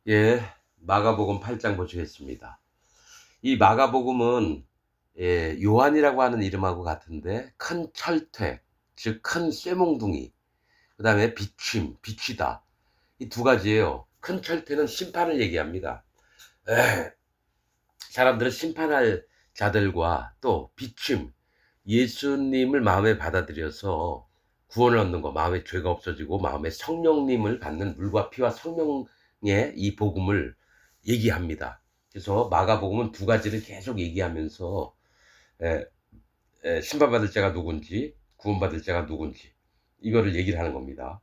예, 마가복음 8장 보시겠습니다. 이 마가복음은 요한이라고 하는 이름하고 같은데 큰 철퇴, 즉 큰 쇠몽둥이, 그 다음에 비춤, 비추다. 이 두 가지예요. 큰 철퇴는 심판을 얘기합니다. 에, 사람들은 심판할 자들과 또 비춤, 예수님을 마음에 받아들여서 구원을 얻는 거, 마음의 죄가 없어지고 마음의 성령님을 받는 물과 피와 성령의 이 복음을 얘기합니다. 그래서 마가복음은 두 가지를 계속 얘기하면서 에, 심판받을 자가 누군지 구원받을 자가 누군지 이거를 얘기를 하는 겁니다.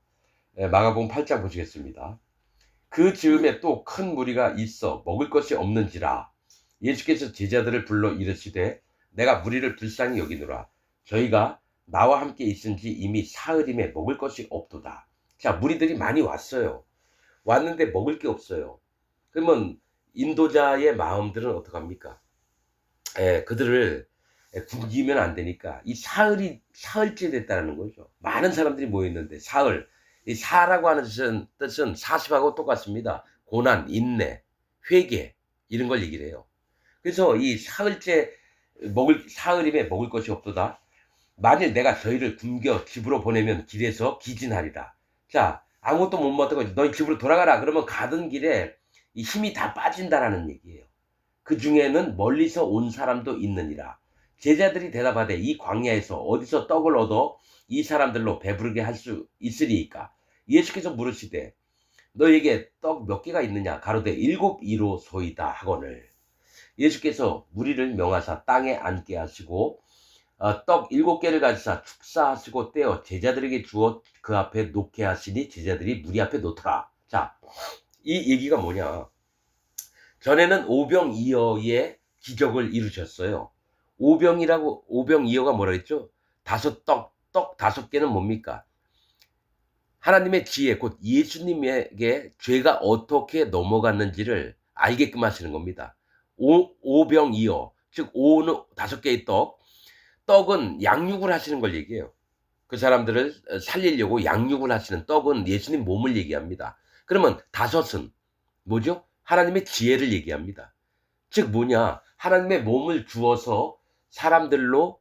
마가복음 8장 보시겠습니다. 그 즈음에 또 큰 무리가 있어 먹을 것이 없는지라 예수께서 제자들을 불러 이르시되 내가 무리를 불쌍히 여기노라. 저희가 나와 함께 있은지 이미 사흘임에 먹을 것이 없도다. 자, 무리들이 많이 왔어요. 왔는데 먹을 게 없어요. 그러면 인도자의 마음들은 어떡합니까? 그들을 굶기면 안 되니까 이 사흘째 됐다는 거죠. 많은 사람들이 모여 있는데 사흘. 이 사라고 하는 뜻은 사십하고 똑같습니다. 고난, 인내, 회개 이런 걸 얘기를 해요. 그래서 이 사흘째 사흘임에 먹을 것이 없도다. 만일 내가 저희를 굶겨 집으로 보내면 길에서 기진하리라. 자, 아무것도 못 먹고 너희 집으로 돌아가라. 그러면 가던 길에 이 힘이 다 빠진다라는 얘기예요. 그 중에는 멀리서 온 사람도 있느니라. 제자들이 대답하되 이 광야에서 어디서 떡을 얻어 이 사람들로 배부르게 할 수 있으리이까. 예수께서 물으시되 너에게 떡 몇 개가 있느냐. 가로되 7이로소이다 하거늘. 예수께서 무리를 명하사 땅에 앉게 하시고 떡 7개를 가지사 축사하시고 떼어 제자들에게 주어 그 앞에 놓게 하시니 제자들이 무리 앞에 놓더라. 자, 이 얘기가 뭐냐. 전에는 오병이어의 기적을 이루셨어요. 오병이어가 뭐라 그랬죠? 떡 5개는 뭡니까? 하나님의 지혜, 곧 예수님에게 죄가 어떻게 넘어갔는지를 알게끔 하시는 겁니다. 오병이어, 즉 오는 5개의 떡은 양육을 하시는 걸 얘기해요. 그 사람들을 살리려고 양육을 하시는 떡은 예수님 몸을 얘기합니다. 그러면 5은 뭐죠? 하나님의 지혜를 얘기합니다. 즉 뭐냐? 하나님의 몸을 주어서 사람들로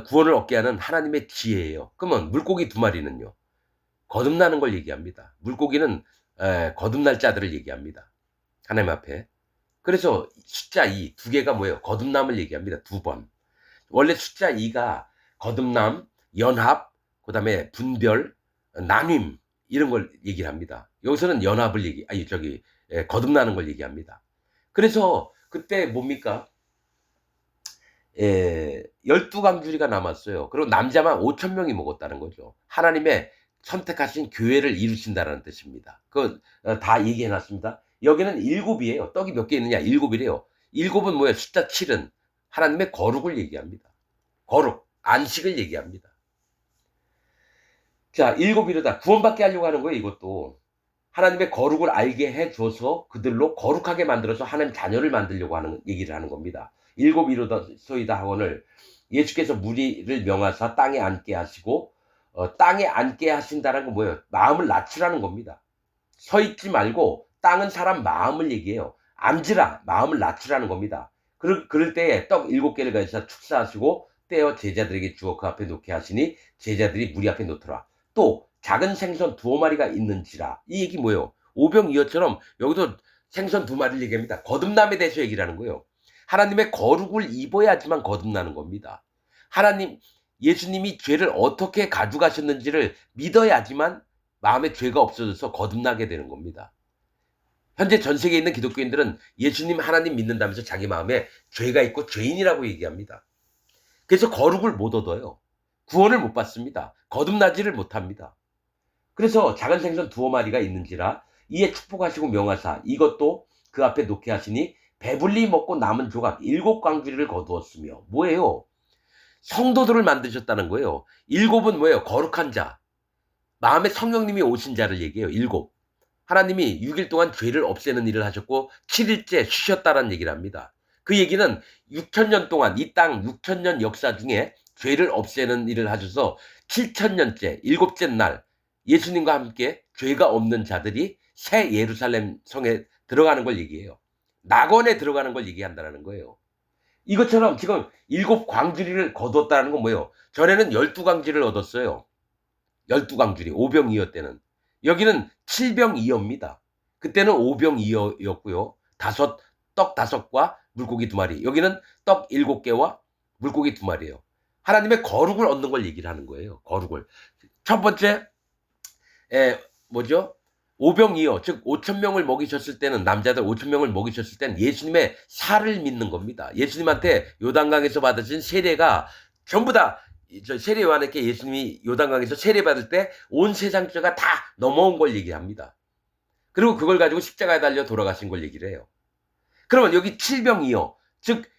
구원을 얻게 하는 하나님의 지혜예요. 그러면 물고기 2마리는요? 거듭나는 걸 얘기합니다. 물고기는 거듭날 자들을 얘기합니다. 하나님 앞에. 그래서 숫자 2, 2개가 뭐예요? 거듭남을 얘기합니다. 2번. 원래 숫자 2가 거듭남, 연합, 그 다음에 분별, 나눔 이런 걸 얘기를 합니다. 여기서는 연합을 거듭나는 걸 얘기합니다. 그래서 그때 뭡니까? 12강주리가 남았어요. 그리고 남자만 5,000명이 먹었다는 거죠. 하나님의 선택하신 교회를 이루신다는 뜻입니다. 그거 다 얘기해 놨습니다. 여기는 7이에요. 떡이 몇 개 있느냐? 7이래요. 7은 뭐예요? 숫자 7은 하나님의 거룩을 얘기합니다. 거룩, 안식을 얘기합니다. 자, 7이로다. 구원받게 하려고 하는 거예요, 이것도. 하나님의 거룩을 알게 해줘서 그들로 거룩하게 만들어서 하나님 자녀를 만들려고 하는 얘기를 하는 겁니다. 7이로소이다 하거늘 예수께서 무리를 명하사 땅에 앉게 하시고 땅에 앉게 하신다는 건 뭐예요? 마음을 낮추라는 겁니다. 서 있지 말고 땅은 사람 마음을 얘기해요. 앉으라, 마음을 낮추라는 겁니다. 그럴 때에 떡 7개를 가지사 축사하시고 떼어 제자들에게 주어 그 앞에 놓게 하시니 제자들이 무리 앞에 놓더라. 또 작은 생선 2마리가 있는지라. 이 얘기 뭐예요? 오병이어처럼 여기도 생선 2마리를 얘기합니다. 거듭남에 대해서 얘기를 하는 거예요. 하나님의 거룩을 입어야지만 거듭나는 겁니다. 예수님이 죄를 어떻게 가져가셨는지를 믿어야지만 마음에 죄가 없어져서 거듭나게 되는 겁니다. 현재 전 세계에 있는 기독교인들은 예수님 하나님 믿는다면서 자기 마음에 죄가 있고 죄인이라고 얘기합니다. 그래서 거룩을 못 얻어요. 구원을 못 받습니다. 거듭나지를 못합니다. 그래서 작은 생선 2마리가 있는지라 이에 축복하시고 명하사 이것도 그 앞에 놓게 하시니 배불리 먹고 남은 조각 7광주리를 거두었으며 뭐예요? 성도들을 만드셨다는 거예요. 7은 뭐예요? 거룩한 자. 마음에 성령님이 오신 자를 얘기해요. 7. 하나님이 6일 동안 죄를 없애는 일을 하셨고 7일째 쉬셨다는 얘기를 합니다. 그 얘기는 6,000년 동안 이 땅 6,000년 역사 중에 죄를 없애는 일을 하셔서 7,000년째 7째 날 예수님과 함께 죄가 없는 자들이 새 예루살렘 성에 들어가는 걸 얘기해요. 낙원에 들어가는 걸 얘기한다는 거예요. 이것처럼 지금 7광주리를 거두었다는 건 뭐예요? 전에는 12광주리를 얻었어요. 12광주리, 오병이어 때는. 여기는 7병이어입니다. 그때는 오병이어였고요. 떡 5과 물고기 2마리. 여기는 떡 7개와 물고기 2마리예요. 하나님의 거룩을 얻는 걸 얘기를 하는 거예요. 거룩을. 첫 번째, 뭐죠? 오병이어, 즉 5,000명을 먹이셨을 때는, 남자들 5,000명을 먹이셨을 때는 예수님의 살을 믿는 겁니다. 예수님한테 요단강에서 받으신 세례가 전부 다 세례 요한에게 예수님이 요단강에서 세례 받을 때 온 세상 죄가 다 넘어온 걸 얘기합니다. 그리고 그걸 가지고 십자가에 달려 돌아가신 걸 얘기를 해요. 그러면 여기 7병이어, 즉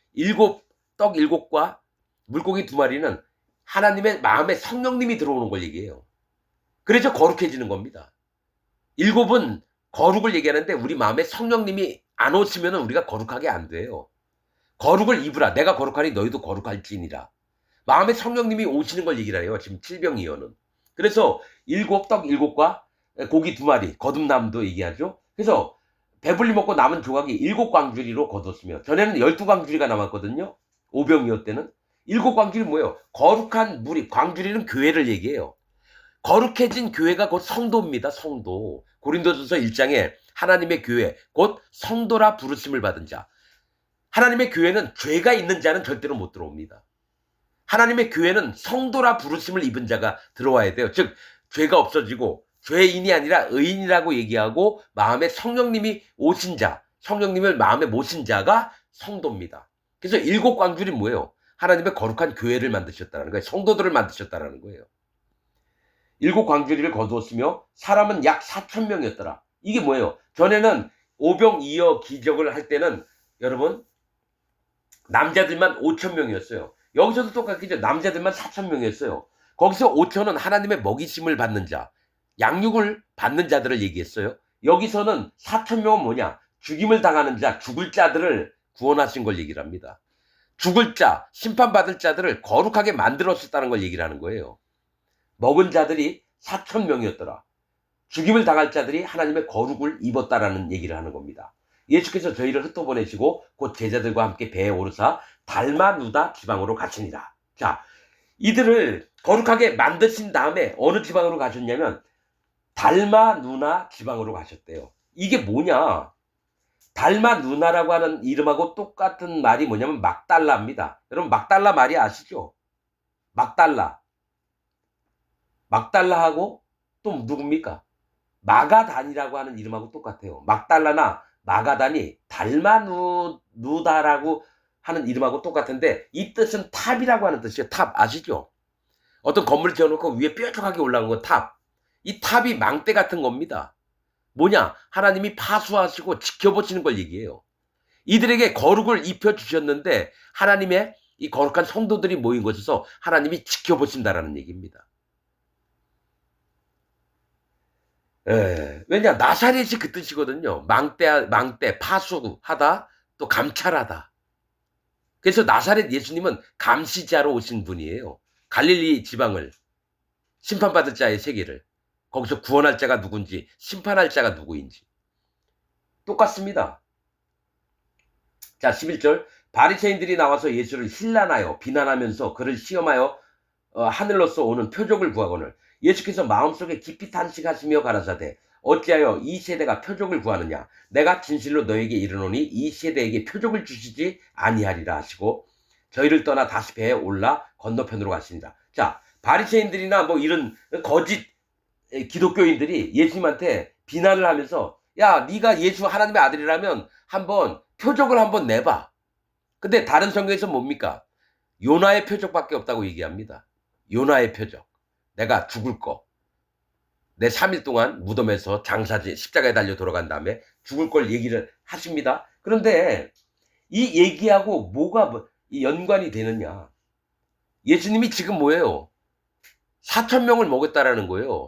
떡 7과 물고기 2마리는 하나님의 마음에 성령님이 들어오는 걸 얘기해요. 그래서 거룩해지는 겁니다. 7은 거룩을 얘기하는데 우리 마음에 성령님이 안 오시면 우리가 거룩하게 안 돼요. 거룩을 입으라. 내가 거룩하니 너희도 거룩할지니라. 마음에 성령님이 오시는 걸 얘기를 해요. 지금 7병이어는. 그래서 떡 7과 고기 2마리, 거듭남도 얘기하죠. 그래서 배불리 먹고 남은 조각이 7광주리로 거뒀으며, 전에는 12광주리가 남았거든요. 오병이어 때는. 7광주리 뭐예요? 거룩한 무리, 광주리는 교회를 얘기해요. 거룩해진 교회가 곧 성도입니다. 성도. 고린도전서 1장에 하나님의 교회, 곧 성도라 부르심을 받은 자. 하나님의 교회는 죄가 있는 자는 절대로 못 들어옵니다. 하나님의 교회는 성도라 부르심을 입은 자가 들어와야 돼요. 즉 죄가 없어지고 죄인이 아니라 의인이라고 얘기하고 마음에 성령님이 오신 자, 성령님을 마음에 모신 자가 성도입니다. 그래서 7광주리 뭐예요? 하나님의 거룩한 교회를 만드셨다는 거예요. 성도들을 만드셨다는 거예요. 7광주리를 거두었으며 사람은 약 4,000명이었더라. 이게 뭐예요? 전에는 오병이어 기적을 할 때는 여러분 남자들만 5,000명이었어요. 여기서도 똑같겠죠. 남자들만 4,000명이었어요. 거기서 5,000은 하나님의 먹이심을 받는 자, 양육을 받는 자들을 얘기했어요. 여기서는 4,000명은 뭐냐? 죽임을 당하는 자, 죽을 자들을 구원하신 걸 얘기를 합니다. 죽을 자, 심판받을 자들을 거룩하게 만들었었다는 걸 얘기를 하는 거예요. 먹은 자들이 4,000명이었더라. 죽임을 당할 자들이 하나님의 거룩을 입었다라는 얘기를 하는 겁니다. 예수께서 저희를 흩어보내시고 곧 제자들과 함께 배에 오르사 달마누다 지방으로 가시니라. 자, 이들을 거룩하게 만드신 다음에 어느 지방으로 가셨냐면 달마누나 지방으로 가셨대요. 이게 뭐냐? 달마누나라고 하는 이름하고 똑같은 말이 뭐냐면 막달라입니다. 여러분 막달라 말이 아시죠? 막달라하고 또 누굽니까? 마가단이라고 하는 이름하고 똑같아요. 막달라나 마가단이 달마누다라고 하는 이름하고 똑같은데 이 뜻은 탑이라고 하는 뜻이에요. 탑 아시죠? 어떤 건물을 지어놓고 위에 뾰족하게 올라온 건 탑. 이 탑이 망대 같은 겁니다. 뭐냐? 하나님이 파수하시고 지켜보시는 걸 얘기해요. 이들에게 거룩을 입혀주셨는데 하나님의 이 거룩한 성도들이 모인 곳에서 하나님이 지켜보신다라는 얘기입니다. 왜냐? 나사렛이 그 뜻이거든요. 망대, 파수하다, 또 감찰하다. 그래서 나사렛 예수님은 감시자로 오신 분이에요. 갈릴리 지방을, 심판받을 자의 세계를, 거기서 구원할 자가 누군지, 심판할 자가 누구인지. 똑같습니다. 자, 11절. 바리새인들이 나와서 예수를 힐난하여 비난하면서 그를 시험하여 하늘로서 오는 표적을 구하거늘 예수께서 마음속에 깊이 탄식하시며 가라사대 어찌하여 이 세대가 표적을 구하느냐? 내가 진실로 너에게 이르노니 이 세대에게 표적을 주시지 아니하리라 하시고 저희를 떠나 다시 배에 올라 건너편으로 가시니라. 자, 바리새인들이나 뭐 이런 거짓 기독교인들이 예수님한테 비난을 하면서 야, 네가 예수 하나님의 아들이라면 한번 표적을 한번 내봐. 근데 다른 성경에서 뭡니까? 요나의 표적밖에 없다고 얘기합니다. 요나의 표적. 내가 죽을 거. 내 3일 동안 무덤에서 장사지 십자가에 달려 돌아간 다음에 죽을 걸 얘기를 하십니다. 그런데 이 얘기하고 뭐가 연관이 되느냐? 예수님이 지금 뭐예요? 4,000명을 먹였다라는 거예요.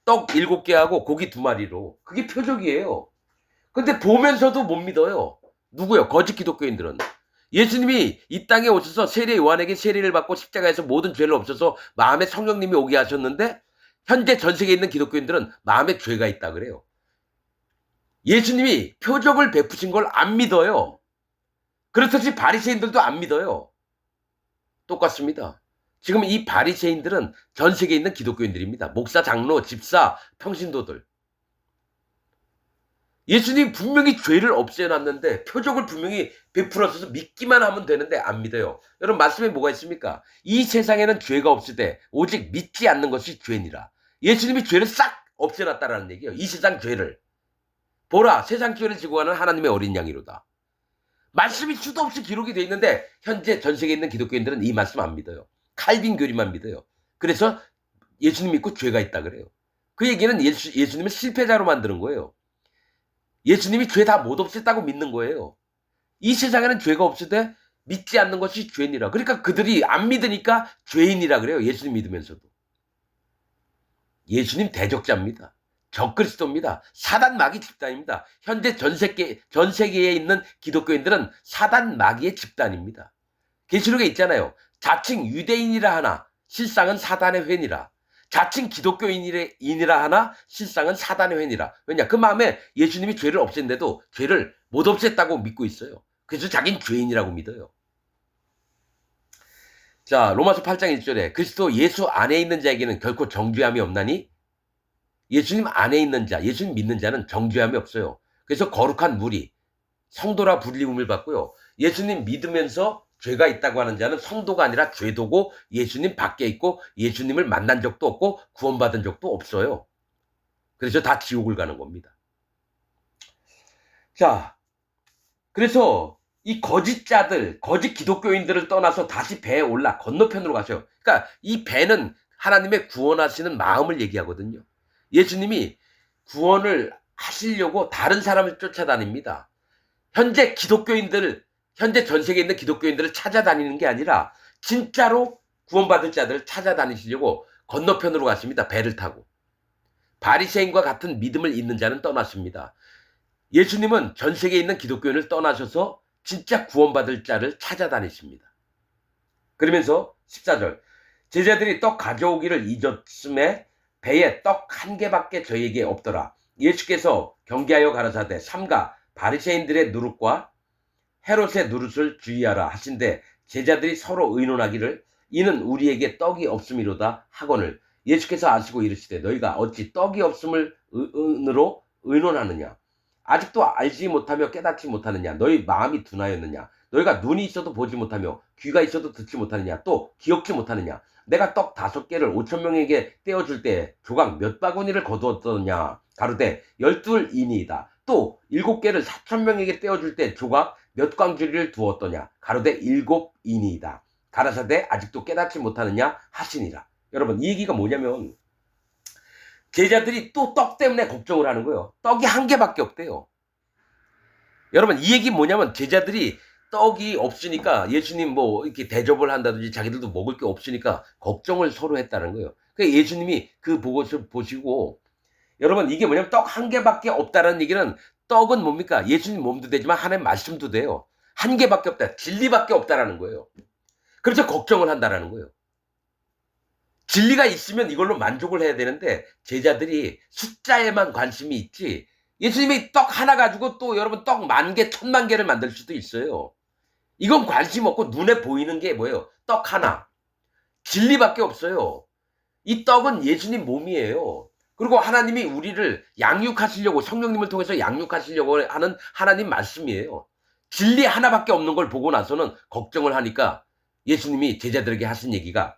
떡 7개하고 고기 2마리로. 그게 표적이에요. 근데 보면서도 못 믿어요. 누구요? 거짓 기독교인들은. 예수님이 이 땅에 오셔서 세례 요한에게 세례를 받고 십자가에서 모든 죄를 없어서 마음에 성령님이 오게 하셨는데 현재 전 세계에 있는 기독교인들은 마음에 죄가 있다 그래요. 예수님이 표적을 베푸신 걸 안 믿어요. 그렇듯이 바리새인들도 안 믿어요. 똑같습니다. 지금 이 바리새인들은 전 세계에 있는 기독교인들입니다. 목사, 장로, 집사, 평신도들. 예수님 분명히 죄를 없애놨는데 표적을 분명히 베풀어서 믿기만 하면 되는데 안 믿어요. 여러분 말씀에 뭐가 있습니까? 이 세상에는 죄가 없으되 오직 믿지 않는 것이 죄니라. 예수님이 죄를 싹 없애놨다라는 얘기예요. 이 세상 죄를. 보라 세상 죄를 지고 가는 하나님의 어린 양이로다. 말씀이 수도 없이 기록이 돼 있는데 현재 전 세계에 있는 기독교인들은 이 말씀 안 믿어요. 칼빈 교리만 믿어요. 그래서 예수님 믿고 죄가 있다 그래요. 그 얘기는 예수님을 실패자로 만드는 거예요. 예수님이 죄 다 못 없앴다고 믿는 거예요. 이 세상에는 죄가 없으되 믿지 않는 것이 죄니라. 그러니까 그들이 안 믿으니까 죄인이라 그래요. 예수님 믿으면서도. 예수님 대적자입니다. 적그리스도입니다. 사단 마귀 집단입니다. 현재 전 세계에 있는 기독교인들은 사단 마귀의 집단입니다. 계시록에 있잖아요. 자칭 유대인이라 하나 실상은 사단의 회니라. 자칭 기독교인이라 하나 실상은 사단의 회니라. 왜냐? 그 마음에 예수님이 죄를 없앤데도 죄를 못 없앴다고 믿고 있어요. 그래서 자기는 죄인이라고 믿어요. 자, 로마서 8장 1절에 그리스도 예수 안에 있는 자에게는 결코 정죄함이 없나니 예수님 안에 있는 자, 예수님 믿는 자는 정죄함이 없어요. 그래서 거룩한 무리, 성도라 불림을 받고요. 예수님 믿으면서 죄가 있다고 하는 자는 성도가 아니라 죄도고 예수님 밖에 있고 예수님을 만난 적도 없고 구원받은 적도 없어요. 그래서 다 지옥을 가는 겁니다. 자, 그래서 이 거짓자들, 거짓 기독교인들을 떠나서 다시 배에 올라 건너편으로 가셔요. 그러니까 이 배는 하나님의 구원하시는 마음을 얘기하거든요. 예수님이 구원을 하시려고 다른 사람을 쫓아다닙니다. 현재 전 세계에 있는 기독교인들을 찾아다니는 게 아니라 진짜로 구원받을 자들을 찾아다니시려고 건너편으로 가십니다. 배를 타고. 바리새인과 같은 믿음을 잇는 자는 떠났습니다. 예수님은 전 세계에 있는 기독교인을 떠나셔서 진짜 구원받을 자를 찾아다니십니다. 그러면서 14절 제자들이 떡 가져오기를 잊었음에 배에 떡 한 개밖에 저에게 없더라. 예수께서 경계하여 가라사대 삼가 바리새인들의 누룩과 헤롯의 누룩을 주의하라 하신데 제자들이 서로 의논하기를 이는 우리에게 떡이 없음이로다 하거늘 예수께서 아시고 이르시되 너희가 어찌 떡이 없음을 은으로 의논하느냐 아직도 알지 못하며 깨닫지 못하느냐 너희 마음이 둔하였느냐 너희가 눈이 있어도 보지 못하며 귀가 있어도 듣지 못하느냐 또 기억지 못하느냐 내가 떡 5개를 5,000명에게 떼어줄 때 조각 몇 바구니를 거두었더냐 가로되 12이니이다 또 7개를 4,000명에게 떼어줄 때 조각 몇 광주리를 두었더냐 가로되 7이니이다 가라사대 아직도 깨닫지 못하느냐 하시니라. 여러분 이 얘기가 뭐냐면 제자들이 또 떡 때문에 걱정을 하는 거예요. 떡이 한 개밖에 없대요. 여러분 이 얘기 뭐냐면 제자들이 떡이 없으니까 예수님 뭐 이렇게 대접을 한다든지 자기들도 먹을 게 없으니까 걱정을 서로 했다는 거예요. 그러니까 예수님이 그 보고서 보시고 여러분 이게 뭐냐면 떡 한 개밖에 없다는 얘기는 떡은 뭡니까? 예수님 몸도 되지만 하나님 말씀도 돼요. 한 개밖에 없다. 진리밖에 없다라는 거예요. 그래서 걱정을 한다라는 거예요. 진리가 있으면 이걸로 만족을 해야 되는데 제자들이 숫자에만 관심이 있지 예수님이 떡 하나 가지고 또 여러분 떡 10,000개, 10,000,000개를 만들 수도 있어요. 이건 관심 없고 눈에 보이는 게 뭐예요? 떡 하나. 진리밖에 없어요. 이 떡은 예수님 몸이에요. 그리고 하나님이 우리를 양육하시려고 성령님을 통해서 양육하시려고 하는 하나님 말씀이에요. 진리 하나밖에 없는 걸 보고 나서는 걱정을 하니까 예수님이 제자들에게 하신 얘기가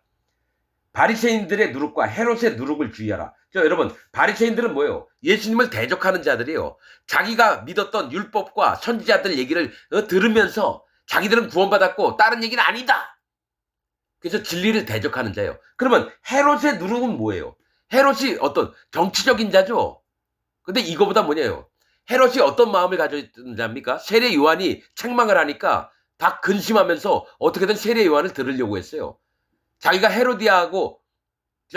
바리새인들의 누룩과 헤롯의 누룩을 주의하라. 여러분 바리새인들은 뭐예요? 예수님을 대적하는 자들이에요. 자기가 믿었던 율법과 선지자들 얘기를 들으면서 자기들은 구원받았고 다른 얘기는 아니다. 그래서 진리를 대적하는 자예요. 그러면 헤롯의 누룩은 뭐예요? 헤롯이 어떤 정치적인 자죠. 근데 이거보다 뭐냐요? 헤롯이 어떤 마음을 가졌던 자입니까? 세례 요한이 책망을 하니까 다 근심하면서 어떻게든 세례 요한을 들으려고 했어요. 자기가 헤로디아하고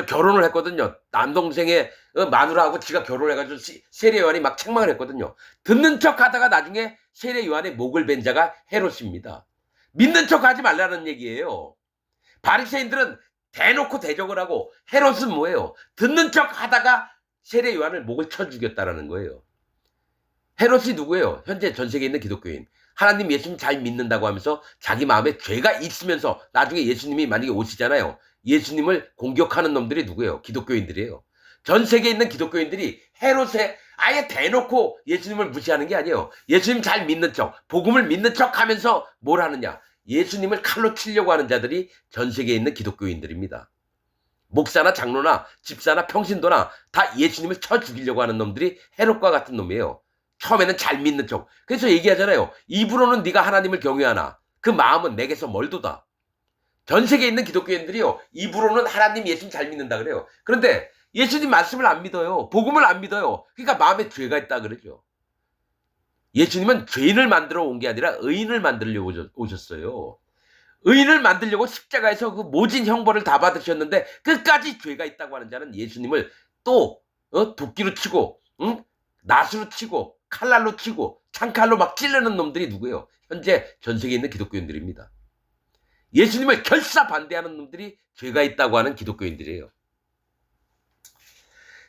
결혼을 했거든요. 남동생의 마누라하고 지가 결혼을 해가지고 세례 요한이 막 책망을 했거든요. 듣는 척 하다가 나중에 세례 요한의 목을 벤 자가 헤롯입니다. 믿는 척 하지 말라는 얘기예요. 바리새인들은 대놓고 대적을 하고 헤롯은 뭐예요? 듣는 척 하다가 세례 요한을 목을 쳐 죽였다라는 거예요. 헤롯이 누구예요? 현재 전 세계에 있는 기독교인. 하나님 예수님 잘 믿는다고 하면서 자기 마음에 죄가 있으면서 나중에 예수님이 만약에 오시잖아요. 예수님을 공격하는 놈들이 누구예요? 기독교인들이에요. 전 세계에 있는 기독교인들이 헤롯에 아예 대놓고 예수님을 무시하는 게 아니에요. 예수님 잘 믿는 척, 복음을 믿는 척 하면서 뭘 하느냐? 예수님을 칼로 치려고 하는 자들이 전 세계에 있는 기독교인들입니다. 목사나 장로나 집사나 평신도나 다 예수님을 쳐 죽이려고 하는 놈들이 헤롯과 같은 놈이에요. 처음에는 잘 믿는 척. 그래서 얘기하잖아요. 입으로는 네가 하나님을 경외하나 그 마음은 내게서 멀도다. 전 세계에 있는 기독교인들이요. 입으로는 하나님 예수님 잘 믿는다 그래요. 그런데 예수님 말씀을 안 믿어요. 복음을 안 믿어요. 그러니까 마음에 죄가 있다 그러죠. 예수님은 죄인을 만들어 온 게 아니라 의인을 만들려고 오셨어요. 의인을 만들려고 십자가에서 그 모진 형벌을 다 받으셨는데 끝까지 죄가 있다고 하는 자는 예수님을 또 도끼로 치고 낫으로 치고 칼날로 치고 창칼로 막 찌르는 놈들이 누구예요? 현재 전 세계에 있는 기독교인들입니다. 예수님을 결사 반대하는 놈들이 죄가 있다고 하는 기독교인들이에요.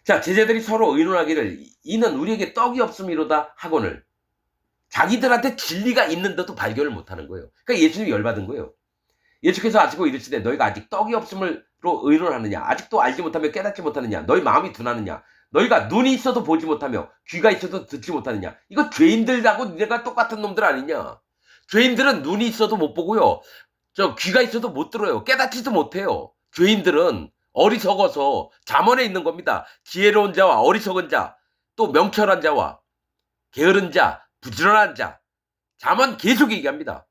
자, 제자들이 서로 의논하기를 이는 우리에게 떡이 없음이로다 하거늘 자기들한테 진리가 있는데도 발견을 못하는 거예요. 그러니까 예수님이 열받은 거예요. 예수께서 아시고 이르시되 너희가 아직 떡이 없음으로 의논하느냐 아직도 알지 못하며 깨닫지 못하느냐 너희 마음이 둔하느냐 너희가 눈이 있어도 보지 못하며 귀가 있어도 듣지 못하느냐 이거 죄인들하고 내가 똑같은 놈들 아니냐. 죄인들은 눈이 있어도 못 보고요. 귀가 있어도 못 들어요. 깨닫지도 못해요. 죄인들은 어리석어서 잠언에 있는 겁니다. 지혜로운 자와 어리석은 자, 또 명철한 자와 게으른 자, 부지런한 자. 잠언 계속 얘기합니다.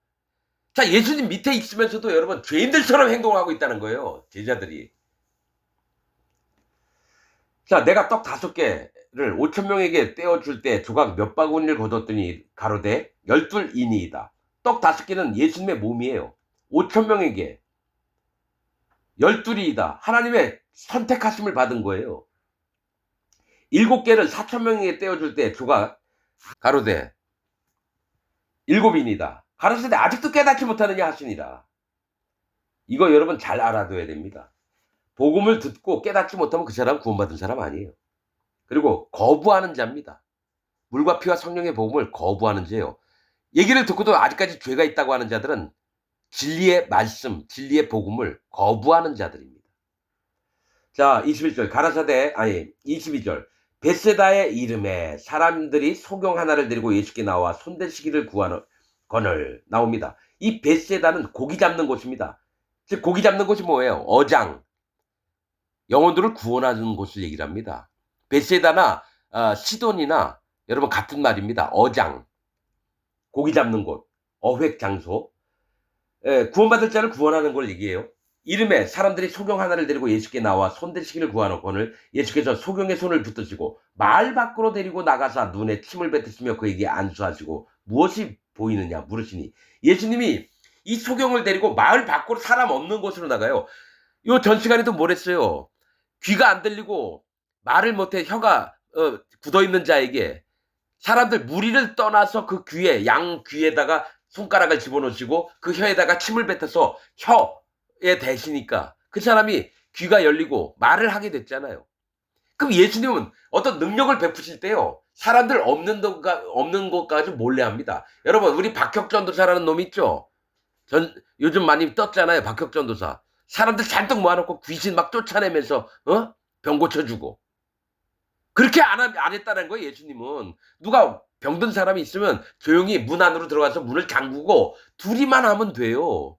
자, 예수님 밑에 있으면서도 여러분 죄인들처럼 행동하고 있다는 거예요. 제자들이. 자, 내가 떡 5개를 5,000명에게 떼어줄 때 조각 몇 바구니를 거뒀더니 가로되 12이니이다. 떡 5개는 예수님의 몸이에요. 5,000명에게 12이다. 하나님의 선택하심을 받은 거예요. 7개를 4,000명에게 떼어줄 때 조각 가로되 7이니다. 가로되 아직도 깨닫지 못하느냐 하시니라. 이거 여러분 잘 알아둬야 됩니다. 복음을 듣고 깨닫지 못하면 그 사람은 구원받은 사람 아니에요. 그리고 거부하는 자입니다. 물과 피와 성령의 복음을 거부하는 자예요. 얘기를 듣고도 아직까지 죄가 있다고 하는 자들은 진리의 말씀, 진리의 복음을 거부하는 자들입니다. 자, 21절 가라사대 22절 벳세다의 이름에 사람들이 소경 하나를 데리고 예수께 나와 손대시기를 거늘 나옵니다. 이 벳세다는 고기 잡는 곳입니다. 즉 고기 잡는 곳이 뭐예요? 어장. 영혼들을 구원하는 곳을 얘기를 합니다. 벳세다나 시돈이나 여러분 같은 말입니다. 어장. 고기 잡는 곳. 어획 장소. 구원받을 자를 구원하는 걸 얘기해요. 이름에 사람들이 소경 하나를 데리고 예수께 나와 손대시기를 구하거늘 예수께서 소경의 손을 붙드시고 마을 밖으로 데리고 나가사 눈에 침을 뱉으시며 그에게 안수하시고 무엇이 보이느냐 물으시니 예수님이 이 소경을 데리고 마을 밖으로 사람 없는 곳으로 나가요. 요 전 시간에도 뭘 했어요? 귀가 안 들리고 말을 못해 혀가 굳어있는 자에게 사람들 무리를 떠나서 그 귀에 양 귀에다가 손가락을 집어넣으시고 그 혀에다가 침을 뱉어서 혀에 대시니까 그 사람이 귀가 열리고 말을 하게 됐잖아요. 그럼 예수님은 어떤 능력을 베푸실 때요. 사람들 없는 것까지 몰래 합니다. 여러분 우리 박혁전도사라는 놈 있죠? 요즘 많이 떴잖아요. 박혁전도사. 사람들 잔뜩 모아놓고 귀신 막 쫓아내면서 병 고쳐주고. 그렇게 안 했다는 거예요. 예수님은. 누가 병든 사람이 있으면 조용히 문 안으로 들어가서 문을 잠그고 둘이만 하면 돼요.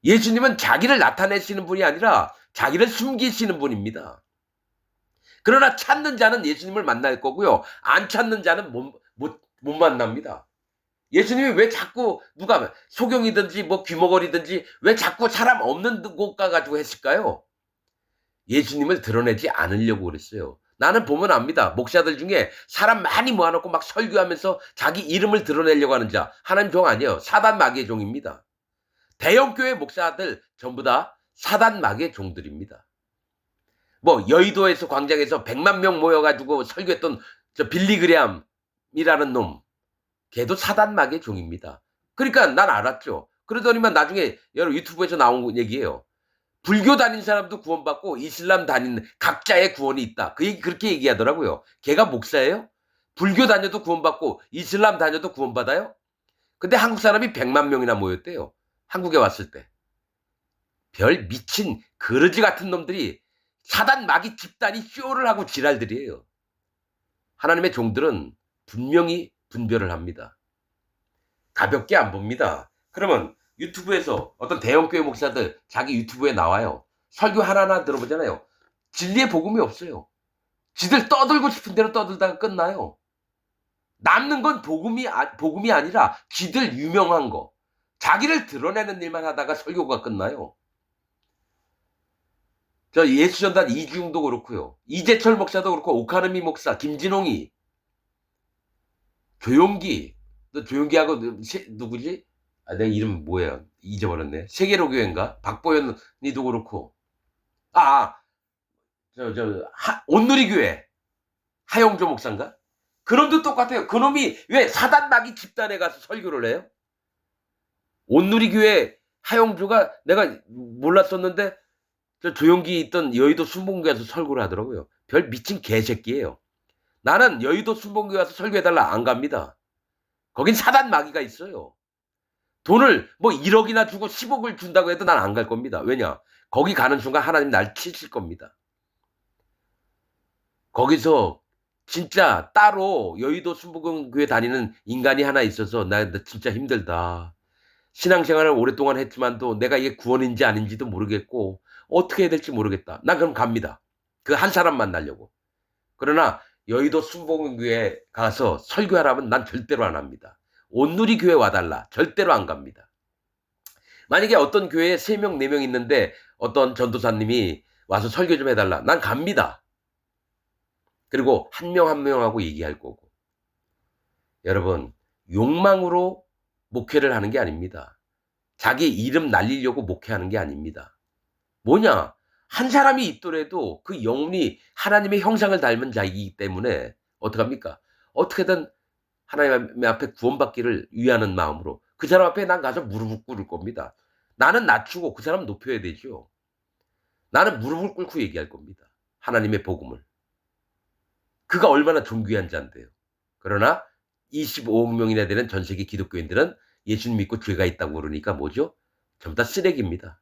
예수님은 자기를 나타내시는 분이 아니라 자기를 숨기시는 분입니다. 그러나 찾는 자는 예수님을 만날 거고요. 안 찾는 자는 못 만납니다. 예수님이 왜 자꾸 누가 소경이든지 뭐 귀머거리든지 왜 자꾸 사람 없는 곳 가가지고 했을까요? 예수님을 드러내지 않으려고 그랬어요. 나는 보면 압니다. 목사들 중에 사람 많이 모아놓고 막 설교하면서 자기 이름을 드러내려고 하는 자 하나님 종 아니에요. 사단 마귀의 종입니다. 대형교회 목사들 전부 다 사단 마귀의 종들입니다. 뭐 여의도에서 광장에서 100만 명 모여가지고 설교했던 저 빌리그레암이라는 놈 걔도 사단 마귀의 종입니다. 그러니까 난 알았죠. 그러더니만 나중에 여러분 유튜브에서 나온 얘기예요. 불교 다닌 사람도 구원받고 이슬람 다니는 각자의 구원이 있다. 그렇게 얘기하더라고요. 걔가 목사예요? 불교 다녀도 구원받고 이슬람 다녀도 구원받아요? 근데 한국 사람이 100만 명이나 모였대요. 한국에 왔을 때. 별 미친 그러지 같은 놈들이 사단 마귀 집단이 쇼를 하고 지랄들이에요. 하나님의 종들은 분명히 분별을 합니다. 가볍게 안 봅니다. 그러면 유튜브에서 어떤 대형교회 목사들 자기 유튜브에 나와요. 설교 하나하나 들어보잖아요. 진리의 복음이 없어요. 지들 떠들고 싶은 대로 떠들다가 끝나요. 남는 건 복음이 아니라 지들 유명한 거, 자기를 드러내는 일만 하다가 설교가 끝나요. 저 예수전단 이주용도 그렇고요. 이재철 목사도 그렇고 오카르미 목사, 김진홍이, 조용기, 또 조용기하고 누구지? 내 이름 뭐예요? 잊어버렸네. 세계로교회인가? 박보현이도 그렇고. 온누리교회 하영조 목사인가? 그놈도 똑같아요. 그놈이 왜 사단 마귀 집단에 가서 설교를 해요? 온누리교회 하영조가 내가 몰랐었는데 저 조용기 있던 여의도 순복음교회에서 설교를 하더라고요. 별 미친 개새끼예요. 나는 여의도 순복음교회 와서 설교해달라 안 갑니다. 거긴 사단 마귀가 있어요. 돈을 뭐 1억이나 주고 10억을 준다고 해도 난 안 갈 겁니다. 왜냐? 거기 가는 순간 하나님 날 치실 겁니다. 거기서 진짜 따로 여의도 순복음교회 다니는 인간이 하나 있어서 나 진짜 힘들다. 신앙생활을 오랫동안 했지만도 내가 이게 구원인지 아닌지도 모르겠고 어떻게 해야 될지 모르겠다. 난 그럼 갑니다. 그 한 사람 만나려고. 그러나 여의도 순복음교회 가서 설교하라면 난 절대로 안 합니다. 온누리교회 와달라. 절대로 안 갑니다. 만약에 어떤 교회에 3명, 4명 있는데 어떤 전도사님이 와서 설교 좀 해달라. 난 갑니다. 그리고 한 명 한 명하고 얘기할 거고. 여러분, 욕망으로 목회를 하는 게 아닙니다. 자기 이름 날리려고 목회하는 게 아닙니다. 뭐냐? 한 사람이 있더라도 그 영혼이 하나님의 형상을 닮은 자이기 때문에 어떡합니까? 어떻게든 하나님 앞에 구원받기를 위하는 마음으로 그 사람 앞에 난 가서 무릎을 꿇을 겁니다. 나는 낮추고 그 사람 높여야 되죠. 나는 무릎을 꿇고 얘기할 겁니다. 하나님의 복음을. 그가 얼마나 존귀한 자인데요. 그러나 25억 명이나 되는 전 세계 기독교인들은 예수님 믿고 죄가 있다고 그러니까 뭐죠? 전부 다 쓰레기입니다.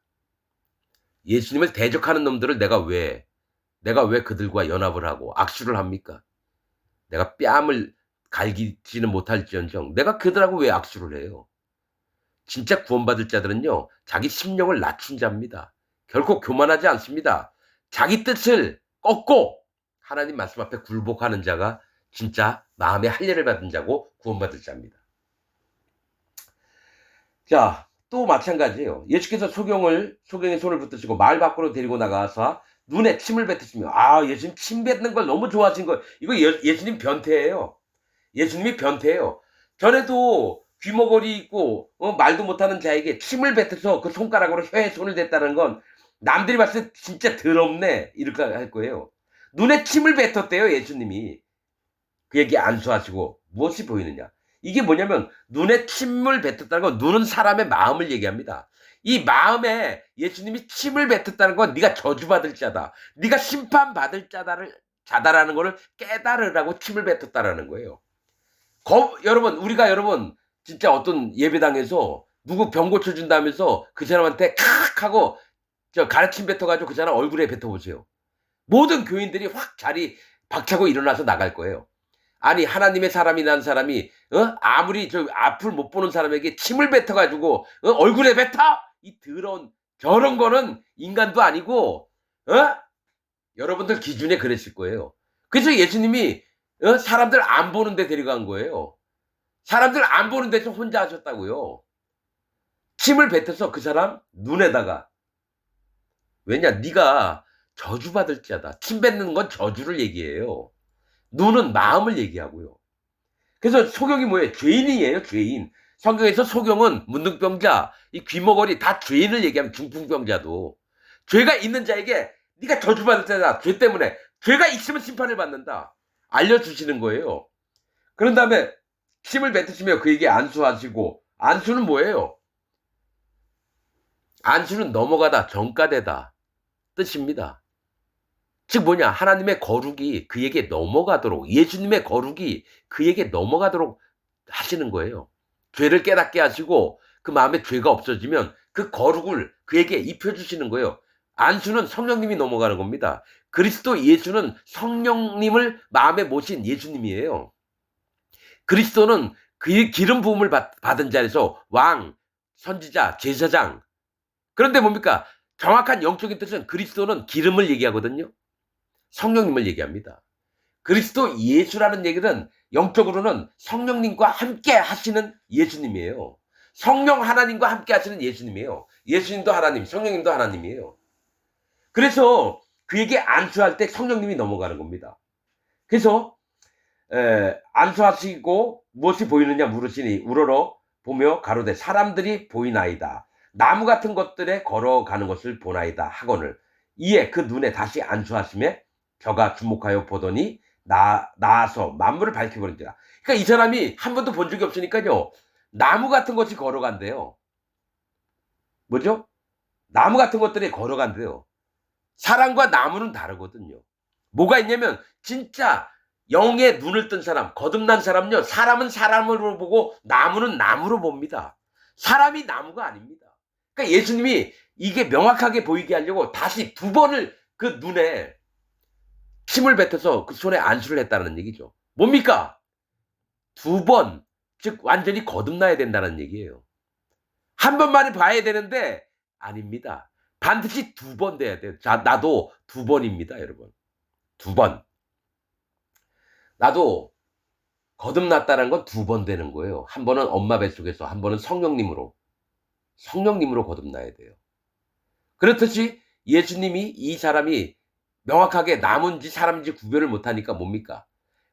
예수님을 대적하는 놈들을 내가 왜 그들과 연합을 하고 악수를 합니까? 내가 뺨을 갈기지는 못할지언정 내가 그들하고 왜 악수를 해요? 진짜 구원받을 자들은요, 자기 심령을 낮춘 자입니다. 결코 교만하지 않습니다. 자기 뜻을 꺾고 하나님 말씀 앞에 굴복하는 자가 진짜 마음의 할례를 받은 자고 구원받을 자입니다. 자, 또 마찬가지예요. 예수께서 소경의 손을 붙드시고 마을 밖으로 데리고 나가서 눈에 침을 뱉으시며, 예수님 침 뱉는 걸 너무 좋아하신 거예요. 이거 예수님 변태예요. 예수님이 변태예요. 전에도 귀머거리 있고 말도 못하는 자에게 침을 뱉어서 그 손가락으로 혀에 손을 댔다는 건 남들이 봤을 때 진짜 더럽네 이렇게 할 거예요. 눈에 침을 뱉었대요, 예수님이. 그 얘기 안수하시고 무엇이 보이느냐? 이게 뭐냐면 눈에 침을 뱉었다는 건 눈은 사람의 마음을 얘기합니다. 이 마음에 예수님이 침을 뱉었다는 건 네가 저주받을 자다. 네가 심판받을 자다라는 거를 깨달으라고 침을 뱉었다라는 거예요. 여러분 진짜 어떤 예배당에서 누구 병 고쳐준다면서 그 사람한테 칵 하고 가르침 뱉어가지고 그 사람 얼굴에 뱉어보세요. 모든 교인들이 확 자리 박차고 일어나서 나갈 거예요. 아니 하나님의 사람이 난 사람이 아무리 앞을 못 보는 사람에게 침을 뱉어가지고 얼굴에 뱉어? 이 더러운 저런 거는 인간도 아니고 여러분들 기준에 그랬을 거예요. 그래서 예수님이 사람들 안 보는 데 데려간 거예요. 사람들 안 보는 데서 혼자 하셨다고요. 침을 뱉어서 그 사람 눈에다가. 왜냐? 네가 저주받을 자다. 침 뱉는 건 저주를 얘기해요. 눈은 마음을 얘기하고요. 그래서 소경이 뭐예요? 죄인이에요, 죄인. 성경에서 소경은 문둥병자, 이 귀머거리 다 죄인을 얘기하면 중풍병자도. 죄가 있는 자에게 네가 저주받을 자다. 죄 때문에. 죄가 있으면 심판을 받는다. 알려주시는 거예요. 그런 다음에 침을 뱉으시며 그에게 안수하시고, 안수는 뭐예요? 안수는 넘어가다, 정가되다 뜻입니다. 즉 뭐냐? 하나님의 거룩이 그에게 넘어가도록, 예수님의 거룩이 그에게 넘어가도록 하시는 거예요. 죄를 깨닫게 하시고 그 마음에 죄가 없어지면 그 거룩을 그에게 입혀 주시는 거예요. 안수는 성령님이 넘어가는 겁니다. 그리스도 예수는 성령님을 마음에 모신 예수님이에요. 그리스도는 그의 기름 부음을 받은 자에서 왕, 선지자, 제사장. 그런데 뭡니까? 정확한 영적인 뜻은 그리스도는 기름을 얘기하거든요. 성령님을 얘기합니다. 그리스도 예수라는 얘기는 영적으로는 성령님과 함께 하시는 예수님이에요. 성령 하나님과 함께 하시는 예수님이에요. 예수님도 하나님, 성령님도 하나님이에요. 그래서 그에게 안수할 때 성령님이 넘어가는 겁니다. 그래서 안수하시고 무엇이 보이느냐 물으시니 우러러 보며 가로되 사람들이 보이나이다. 나무 같은 것들에 걸어가는 것을 보나이다 하거늘 이에 그 눈에 다시 안수하심에 저가 주목하여 보더니 나아서 만물을 밝혀버린다. 그러니까 이 사람이 한 번도 본 적이 없으니까요. 나무 같은 것이 걸어간대요. 뭐죠? 나무 같은 것들이 걸어간대요. 사람과 나무는 다르거든요. 뭐가 있냐면 진짜 영의 눈을 뜬 사람, 거듭난 사람은요. 사람은 사람으로 보고 나무는 나무로 봅니다. 사람이 나무가 아닙니다. 그러니까 예수님이 이게 명확하게 보이게 하려고 다시 두 번을 그 눈에 침을 뱉어서 그 손에 안수를 했다는 얘기죠. 뭡니까? 두 번, 즉 완전히 거듭나야 된다는 얘기예요. 한 번만에 봐야 되는데 아닙니다. 반드시 두 번 돼야 돼요. 자, 나도 두 번입니다, 여러분. 두 번. 나도 거듭났다는 건 두 번 되는 거예요. 한 번은 엄마 뱃속에서, 한 번은 성령님으로 거듭나야 돼요. 그렇듯이 예수님이 이 사람이 명확하게 나무인지 사람인지 구별을 못하니까 뭡니까?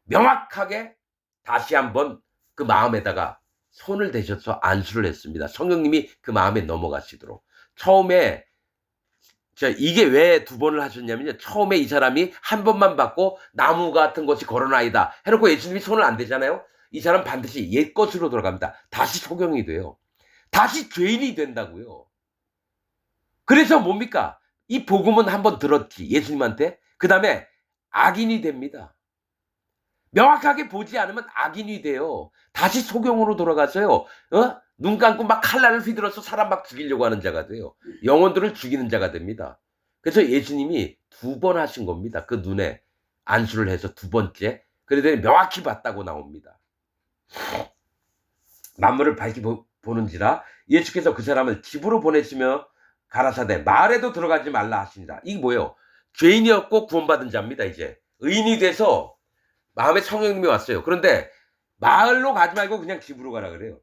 명확하게 다시 한번 그 마음에다가 손을 대셔서 안수를 했습니다. 성령님이 그 마음에 넘어가시도록. 처음에 이게 왜 두 번을 하셨냐면요. 처음에 이 사람이 한 번만 받고 나무 같은 것이 걸어나이다 해놓고 예수님이 손을 안 대잖아요. 이 사람 반드시 옛 것으로 돌아갑니다. 다시 소경이 돼요. 다시 죄인이 된다고요. 그래서 뭡니까? 이 복음은 한번 들었지 예수님한테. 그 다음에 악인이 됩니다. 명확하게 보지 않으면 악인이 돼요. 다시 소경으로 돌아가서요. 눈 감고 막 칼날을 휘둘러서 사람 막 죽이려고 하는 자가 돼요. 영혼들을 죽이는 자가 됩니다. 그래서 예수님이 두 번 하신 겁니다. 그 눈에 안수를 해서 두 번째. 그러더니 명확히 봤다고 나옵니다. 만물을 밝히 보는지라 예수께서 그 사람을 집으로 보내시며 가라사대 마을에도 들어가지 말라 하시니라. 이게 뭐예요? 죄인이었고 구원받은 자입니다. 이제 의인이 돼서 마음에 성령님이 왔어요. 그런데 마을로 가지 말고 그냥 집으로 가라 그래요.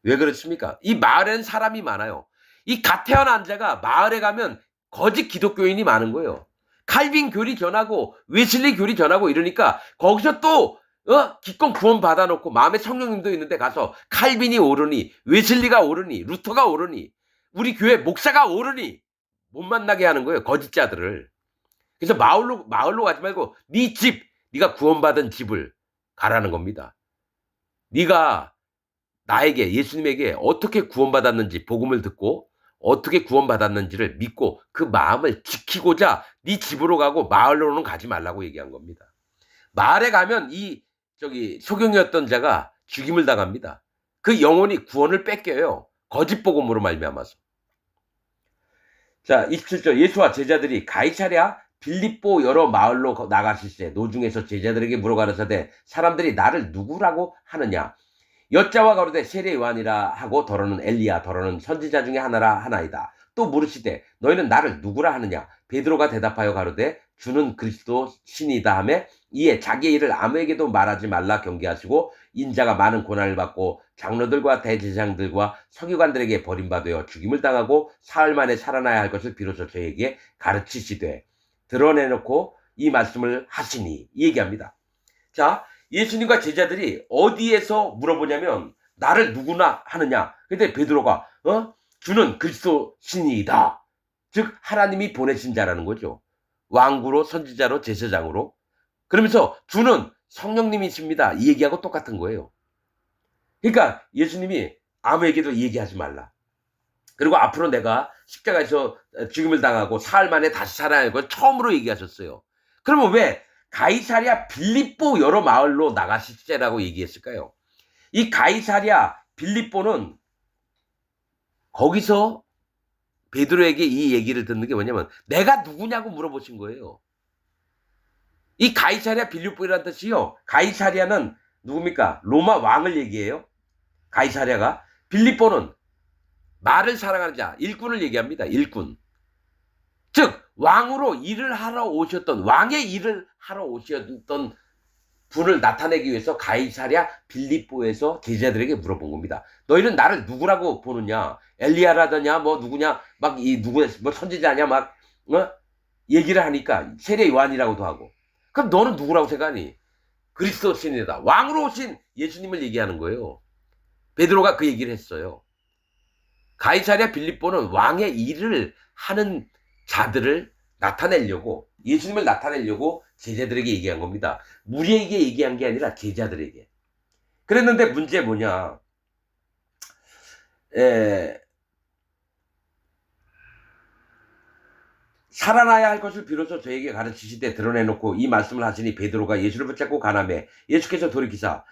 왜 그렇습니까? 이 마을에는 사람이 많아요. 이 갓 태어난 자가 마을에 가면 거짓 기독교인이 많은 거예요. 칼빈 교리 전하고 웨슬리 교리 전하고 이러니까 거기서 또 기껏 구원 받아놓고 마음에 성령님도 있는데 가서 칼빈이 오르니 웨슬리가 오르니 루터가 오르니 우리 교회 목사가 오르니 못 만나게 하는 거예요. 거짓자들을. 그래서 마을로 가지 말고 네 집, 네가 구원받은 집을 가라는 겁니다. 네가 나에게 예수님에게 어떻게 구원받았는지 복음을 듣고 어떻게 구원받았는지를 믿고 그 마음을 지키고자 네 집으로 가고 마을로는 가지 말라고 얘기한 겁니다. 마을에 가면 이 소경이었던 자가 죽임을 당합니다. 그 영혼이 구원을 뺏겨요. 거짓 복음으로 말미암아서. 자, 27절 예수와 제자들이 가이사랴 빌립보 여러 마을로 나가실세 노중에서 제자들에게 물어가라사대 사람들이 나를 누구라고 하느냐 여자와 가로되 세례 요한이라 하고 더러는 엘리야 더러는 선지자 중에 하나라 하나이다. 또 물으시되 너희는 나를 누구라 하느냐 베드로가 대답하여 가로되 주는 그리스도 신이다 하매 이에 자기의 일을 아무에게도 말하지 말라 경계하시고 인자가 많은 고난을 받고 장로들과 대제사장들과 서기관들에게 버림받아 죽임을 당하고 사흘 만에 살아나야 할 것을 비로소 저에게 가르치시되 드러내놓고 이 말씀을 하시니 이 얘기합니다. 자, 예수님과 제자들이 어디에서 물어보냐면 나를 누구나 하느냐. 근데 베드로가 주는 그리스도 신이다. 즉 하나님이 보내신 자라는 거죠. 왕구로 선지자로 제사장으로. 그러면서 주는 성령님이십니다. 이 얘기하고 똑같은 거예요. 그러니까 예수님이 아무에게도 얘기하지 말라. 그리고 앞으로 내가 십자가에서 죽임을 당하고 사흘 만에 다시 살아날 걸 처음으로 얘기하셨어요. 그러면 왜 가이사랴 빌립보 여러 마을로 나가시라고 얘기했을까요? 이 가이사랴 빌립보는 거기서 베드로에게 이 얘기를 듣는 게 뭐냐면 내가 누구냐고 물어보신 거예요. 이 가이사랴 빌립보라는 뜻이요. 가이사랴는 누굽니까? 로마 왕을 얘기해요. 가이사랴가. 빌립보는 말을 사랑하는 자, 일꾼을 얘기합니다. 일꾼. 즉 왕으로 일을 하러 오셨던, 왕의 일을 하러 오셨던 분을 나타내기 위해서 가이사랴 빌립보에서 제자들에게 물어본 겁니다. 너희는 나를 누구라고 보느냐? 엘리야라더냐? 뭐 누구냐? 막 이 누구 뭐 선지자냐? 막 얘기를 하니까 세례 요한이라고도 하고. 그럼 너는 누구라고 생각하니? 그리스도 신이다. 왕으로 오신 예수님을 얘기하는 거예요. 베드로가 그 얘기를 했어요. 가이사랴 빌립보는 왕의 일을 하는 자들을 나타내려고, 예수님을 나타내려고 제자들에게 얘기한 겁니다. 무리에게 얘기한 게 아니라 제자들에게. 그랬는데 문제 뭐냐? 살아나야 할 것을 비로소 저에게 가르치시되 드러내놓고 이 말씀을 하시니 베드로가 예수를 붙잡고 가나매 예수께서 돌이키사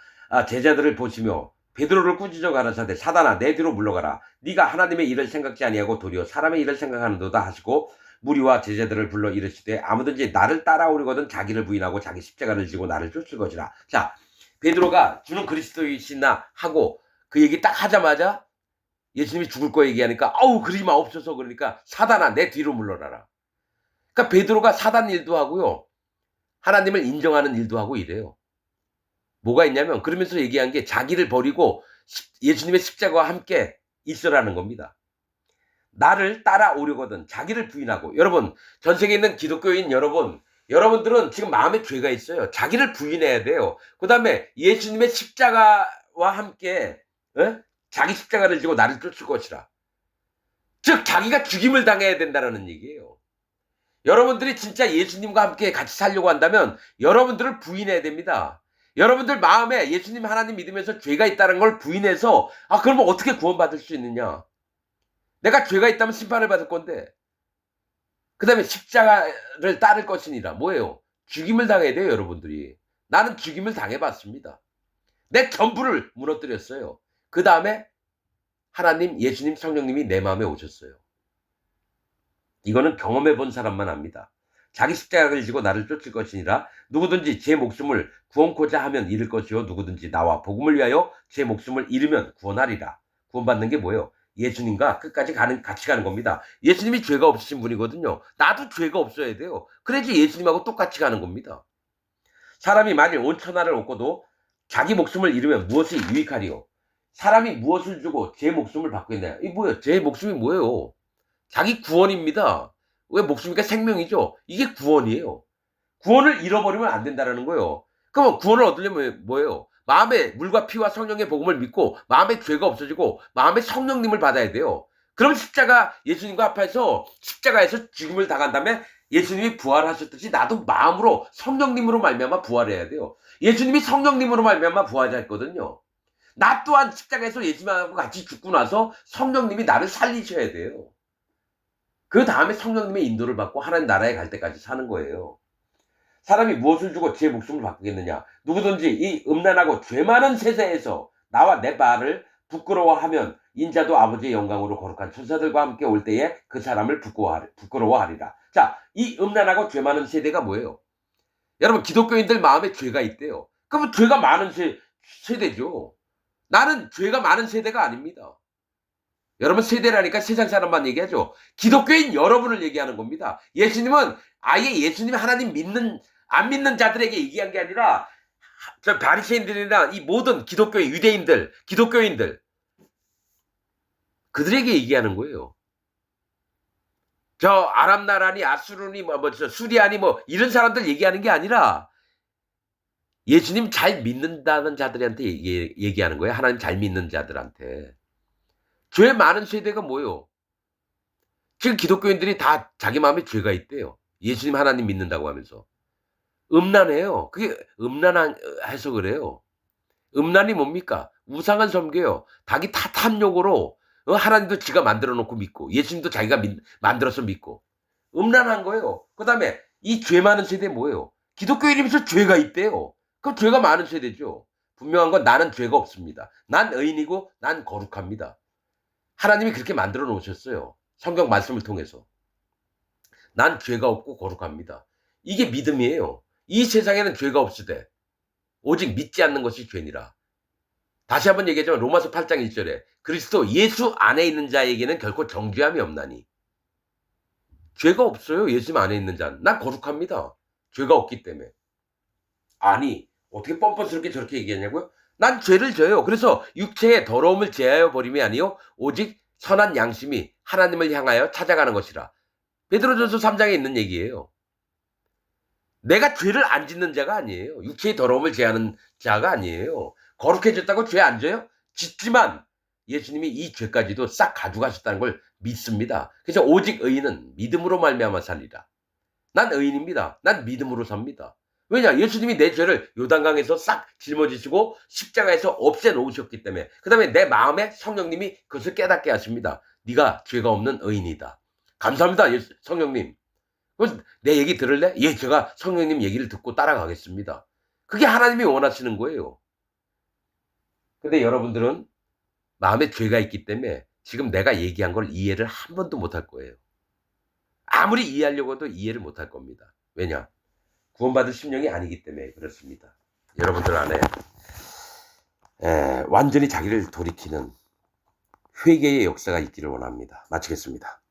제자들을 보시며 베드로를 꾸짖어 가라사대 사단아 내 뒤로 물러가라. 네가 하나님의 일을 생각지 아니하고 도리어 사람의 일을 생각하는도다 하시고 무리와 제자들을 불러 이르시되 아무든지 나를 따라오려거든 자기를 부인하고 자기 십자가를 지고 나를 쫓을 것이라. 자, 베드로가 주는 그리스도이시나 하고 그 얘기 딱 하자마자 예수님이 죽을 거 얘기하니까 아우 그러지 마옵소서. 그러니까 사단아 내 뒤로 물러나라. 그러니까 베드로가 사단 일도 하고요. 하나님을 인정하는 일도 하고 이래요. 뭐가 있냐면 그러면서 얘기한 게 자기를 버리고 예수님의 십자가와 함께 있으라는 겁니다. 나를 따라오려거든 자기를 부인하고. 여러분 전 세계에 있는 기독교인 여러분들은 지금 마음에 죄가 있어요. 자기를 부인해야 돼요. 그 다음에 예수님의 십자가와 함께 자기 십자가를 지고 나를 쫓을 것이라. 즉 자기가 죽임을 당해야 된다는 얘기예요. 여러분들이 진짜 예수님과 함께 같이 살려고 한다면 여러분들을 부인해야 됩니다. 여러분들 마음에 예수님 하나님 믿으면서 죄가 있다는 걸 부인해서 그러면 어떻게 구원받을 수 있느냐? 내가 죄가 있다면 심판을 받을 건데 그 다음에 십자가를 따를 것이니라. 뭐예요? 죽임을 당해야 돼요. 여러분들이. 나는 죽임을 당해봤습니다. 내 전부를 무너뜨렸어요. 그 다음에 하나님 예수님 성령님이 내 마음에 오셨어요. 이거는 경험해 본 사람만 압니다. 자기 십자가를 지고 나를 쫓을 것이니라. 누구든지 제 목숨을 구원코자 하면 잃을 것이요 누구든지 나와 복음을 위하여 제 목숨을 잃으면 구원하리라. 구원받는 게 뭐예요? 예수님과 끝까지 같이 가는 겁니다. 예수님이 죄가 없으신 분이거든요. 나도 죄가 없어야 돼요. 그래야지 예수님하고 똑같이 가는 겁니다. 사람이 만일 온 천하를 얻고도 자기 목숨을 잃으면 무엇이 유익하리요? 사람이 무엇을 주고 제 목숨을 받겠냐? 이 뭐예요? 제 목숨이 뭐예요? 자기 구원입니다. 왜 목숨이니까 생명이죠. 이게 구원이에요. 구원을 잃어버리면 안 된다는 거예요. 그럼 구원을 얻으려면 뭐예요? 마음에 물과 피와 성령의 복음을 믿고 마음에 죄가 없어지고 마음에 성령님을 받아야 돼요. 그럼 십자가 예수님과 앞에서 십자가에서 죽음을 당한 다음에 예수님이 부활하셨듯이 나도 마음으로 성령님으로 말미암아 부활해야 돼요. 예수님이 성령님으로 말미암아 부활했거든요. 나 또한 십자가에서 예수님하고 같이 죽고 나서 성령님이 나를 살리셔야 돼요. 그 다음에 성령님의 인도를 받고 하나님 나라에 갈 때까지 사는 거예요. 사람이 무엇을 주고 제 목숨을 바꾸겠느냐? 누구든지 이 음란하고 죄 많은 세상에서 나와 내 말을 부끄러워하면 인자도 아버지의 영광으로 거룩한 천사들과 함께 올 때에 그 사람을 부끄러워하리라. 자, 이 음란하고 죄 많은 세대가 뭐예요? 여러분 기독교인들 마음에 죄가 있대요. 그러면 죄가 많은 세대죠. 나는 죄가 많은 세대가 아닙니다. 여러분 세대라니까 세상 사람만 얘기하죠. 기독교인 여러분을 얘기하는 겁니다. 예수님은 아예 예수님 하나님 안 믿는 자들에게 얘기한 게 아니라 저 바리새인들이나 이 모든 기독교인 유대인들, 기독교인들 그들에게 얘기하는 거예요. 저 아람 나라니 아수르니 저 수리아니 이런 사람들 얘기하는 게 아니라 예수님 잘 믿는다는 자들한테 얘기하는 거예요. 하나님 잘 믿는 자들한테. 죄 많은 세대가 뭐예요? 지금 기독교인들이 다 자기 마음에 죄가 있대요. 예수님 하나님 믿는다고 하면서. 음란해요. 그게 음란해서 그래요. 음란이 뭡니까? 우상한 섬겨요. 자기 탓한 욕으로 하나님도 지가 만들어 놓고 믿고 예수님도 자기가 만들어서 믿고 음란한 거예요. 그다음에 이 죄 많은 세대 뭐예요? 기독교인이면서 죄가 있대요. 그럼 죄가 많은 세대죠. 분명한 건 나는 죄가 없습니다. 난 의인이고 난 거룩합니다. 하나님이 그렇게 만들어 놓으셨어요. 성경 말씀을 통해서. 난 죄가 없고 거룩합니다. 이게 믿음이에요. 이 세상에는 죄가 없으되 오직 믿지 않는 것이 죄니라. 다시 한번 얘기하지만 로마서 8장 1절에 그리스도 예수 안에 있는 자에게는 결코 정죄함이 없나니. 죄가 없어요. 예수 안에 있는 자는. 난 거룩합니다. 죄가 없기 때문에. 아니 어떻게 뻔뻔스럽게 저렇게 얘기하냐고요? 난 죄를 져요. 그래서 육체의 더러움을 제하여 버림이 아니요 오직 선한 양심이 하나님을 향하여 찾아가는 것이라. 베드로전서 3장에 있는 얘기예요. 내가 죄를 안 짓는 자가 아니에요. 육체의 더러움을 제하는 자가 아니에요. 거룩해졌다고 죄 안 져요? 짓지만 예수님이 이 죄까지도 싹 가져가셨다는 걸 믿습니다. 그래서 오직 의인은 믿음으로 말미암아 살리라. 난 의인입니다. 난 믿음으로 삽니다. 왜냐? 예수님이 내 죄를 요단강에서 싹 짊어지시고 십자가에서 없애놓으셨기 때문에. 그 다음에 내 마음에 성령님이 그것을 깨닫게 하십니다. 네가 죄가 없는 의인이다. 감사합니다. 성령님. 내 얘기 들을래? 예, 제가 성령님 얘기를 듣고 따라가겠습니다. 그게 하나님이 원하시는 거예요. 근데 여러분들은 마음에 죄가 있기 때문에 지금 내가 얘기한 걸 이해를 한 번도 못할 거예요. 아무리 이해하려고 해도 이해를 못할 겁니다. 왜냐? 구원받을 심령이 아니기 때문에 그렇습니다. 여러분들 안에 완전히 자기를 돌이키는 회개의 역사가 있기를 원합니다. 마치겠습니다.